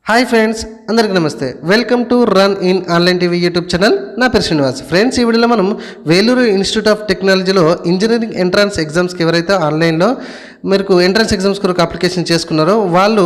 Hi friends, అందరికీ నమస్తే. Welcome to run in online TV YouTube channel. నా పేరు శ్రీనివాస్. ఫ్రెండ్స్, ఈ వీడియోలో మనం వేలూరు ఇన్స్టిట్యూట్ ఆఫ్ టెక్నాలజీలో ఇంజనీరింగ్ ఎంట్రన్స్ ఎగ్జామ్స్కి ఎవరైతే ఆన్లైన్లో మీకు ఎంట్రన్స్ ఎగ్జామ్స్ కొరకు అప్లికేషన్ చేసుకున్నారో వాళ్ళు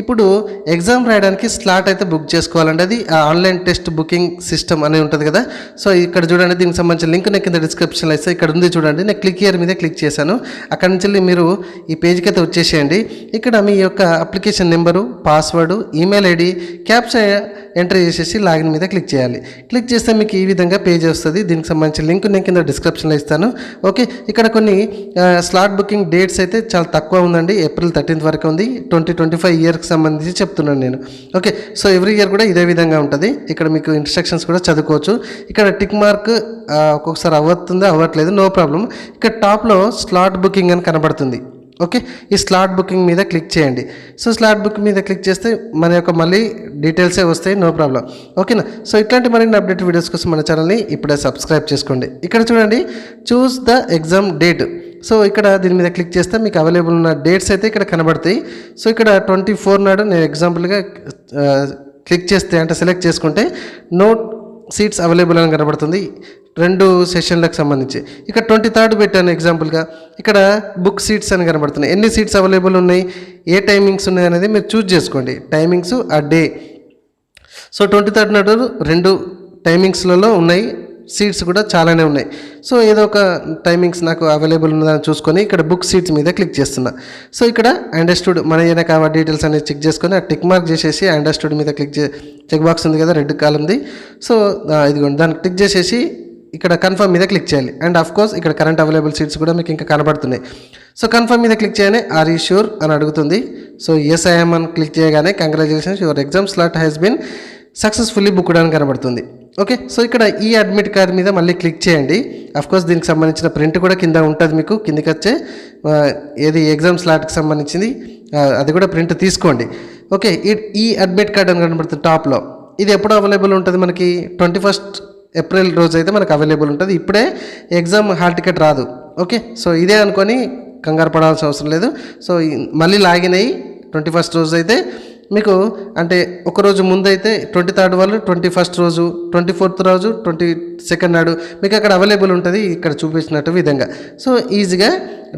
ఇప్పుడు ఎగ్జామ్ రాయడానికి స్లాట్ అయితే బుక్ చేసుకోవాలండి. అది ఆన్లైన్ టెస్ట్ బుకింగ్ సిస్టమ్ అనేది ఉంటుంది కదా. సో ఇక్కడ చూడండి, దీనికి సంబంధించిన లింక్ నేను కింద డిస్క్రిప్షన్లో ఇస్తే ఇక్కడ ఉంది చూడండి. నేను క్లిక్ హియర్ మీద క్లిక్ చేశాను. అక్కడ నుంచి మీరు ఈ పేజ్కి అయితే వచ్చేసేయండి. ఇక్కడ మీ యొక్క application number, password, email ID, captcha enter చేసేసి లాగిన్ మీద క్లిక్ చేయాలి. క్లిక్ చేస్తే మీకు ఈ విధంగా పేజ్ వస్తుంది. దీనికి సంబంధించిన లింక్ నేను కింద డిస్క్రిప్షన్లో ఇస్తాను. ఓకే, ఇక్కడ కొన్ని స్లాట్ బుకింగ్ డేట్స్ అయితే చాలా తక్కువ ఉందండి. ఏప్రిల్ 13th వరకు ఉంది. 2025 ఇయర్కి సంబంధించి చెప్తున్నాను నేను. ఓకే, సో ఎవ్రీ ఇయర్ కూడా ఇదే విధంగా ఉంటుంది. ఇక్కడ మీకు ఇన్స్ట్రక్షన్స్ కూడా చదువుకోవచ్చు. ఇక్కడ టిక్ మార్క్ ఒక్కొక్కసారి అవ్వట్లేదు, నో ప్రాబ్లం. ఇక్కడ టాప్లో స్లాట్ బుకింగ్ అని కనబడుతుంది. ఓకే, ఈ స్లాట్ బుకింగ్ మీద క్లిక్ చేయండి. సో స్లాట్ బుకింగ్ మీద క్లిక్ చేస్తే మన యొక్క మళ్ళీ డీటెయిల్సే వస్తాయి, నో ప్రాబ్లం. ఓకేనా. సో ఇట్లాంటి మరిన్ని అప్డేట్ వీడియోస్ కోసం మన ఛానల్ని ఇప్పుడే సబ్స్క్రైబ్ చేసుకోండి. ఇక్కడ చూడండి, choose the exam date. So ఇక్కడ దీని మీద క్లిక్ చేస్తే మీకు అవైలబుల్ ఉన్న డేట్స్ అయితే ఇక్కడ కనబడతాయి. సో ఇక్కడ 24 నాడు నేను ఎగ్జాంపుల్గా క్లిక్ చేస్తే అంటే సెలెక్ట్ చేసుకుంటే నోట్ సీట్స్ అవైలబుల్ అని కనబడుతుంది 2 సెషన్లకు సంబంధించి. ఇక్కడ 23rd పెట్టాను ఎగ్జాంపుల్గా. ఇక్కడ బుక్ సీట్స్ అని కనబడుతున్నాయి. ఎన్ని సీట్స్ అవైలబుల్ ఉన్నాయి, ఏ టైమింగ్స్ ఉన్నాయి అనేది మీరు చూస్ చేసుకోండి. టైమింగ్స్ ఆ డే. సో 23rd నాడు 2 టైమింగ్స్లలో ఉన్నాయి. సీట్స్ కూడా చాలానే ఉన్నాయి. సో ఏదో ఒక టైమింగ్స్ నాకు అవైలబుల్ ఉన్నదని చూసుకొని ఇక్కడ బుక్ సీట్స్ మీద క్లిక్ చేస్తున్నా. సో ఇక్కడ అండర్స్టూడ్ మన ఏదైనా కావాలి డీటెయిల్స్ అనేది చెక్ చేసుకొని ఆ టిక్ మార్క్ చేసేసి అండర్స్టూడ్ మీద చెక్ బాక్స్ ఉంది కదా, రెడ్ కాలంది. సో ఇదిగోండి, దాన్ని క్లిక్ చేసేసి ఇక్కడ కన్ఫర్మ్ మీద క్లిక్ చేయాలి. అండ్ ఆఫ్ కోర్స్ ఇక్కడ కరెంట్ అవైలబుల్ సీట్స్ కూడా మీకు ఇంకా కనబడుతున్నాయి. సో కన్ఫర్మ్ మీద క్లిక్ చేయగానే ఆర్ యూ ష్యూర్ అని అడుగుతుంది. సో ఎస్ ఐఎమ్ అని క్లిక్ చేయగానే congratulations, your exam slot has been successfully booked అని కనబడుతుంది. ఓకే, సో ఇక్కడ ఈ అడ్మిట్ కార్డ్ మీద మళ్ళీ క్లిక్ చేయండి. కోర్స్ దీనికి సంబంధించిన ప్రింట్ కూడా కింద ఉంటుంది, మీకు కిందికి వచ్చే ఏది ఎగ్జామ్ స్లాట్కి సంబంధించింది అది కూడా ప్రింట్ తీసుకోండి. ఓకే, ఈ అడ్మిట్ కార్డ్ అని కనబడుతుంది టాప్లో. ఇది ఎప్పుడు అవైలబుల్ ఉంటుంది మనకి? 21st ఏప్రిల్ రోజు అయితే మనకు అవైలబుల్ ఉంటుంది. ఇప్పుడే ఎగ్జామ్ హాల్ టికెట్ రాదు. ఓకే, సో ఇదే అనుకొని కంగారు పడాల్సిన అవసరం లేదు. సో మళ్ళీ లాగిన్ అయ్యి 21st రోజు అయితే మీకు అంటే ఒకరోజు ముందు అయితే 23rd వాళ్ళు 21st రోజు, 24th రోజు, 22nd నాడు మీకు అక్కడ అవైలబుల్ ఉంటుంది ఇక్కడ చూపించినట్టు విధంగా. సో ఈజీగా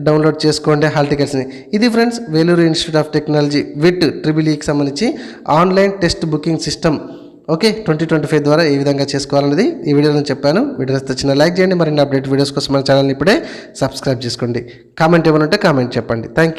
డౌన్లోడ్ చేసుకోండి హాల్ టికెట్స్ని. ఇది friends Vellore institute of technology with EEEకి సంబంధించి online test booking system. Okay, 2025 ద్వారా ఏ విధంగా చేసుకోవాలనేది ఈ వీడియోలో చెప్పాను. వీడియో నచ్చితే లైక్ చేయండి. మరిన్ని అప్డేట్ వీడియోస్ కోసం మన ఛానల్ని ఇప్పుడే సబ్స్క్రైబ్ చేసుకోండి. కామెంట్ ఏమైనా ఉంటే కామెంట్ చెప్పండి. Thank you.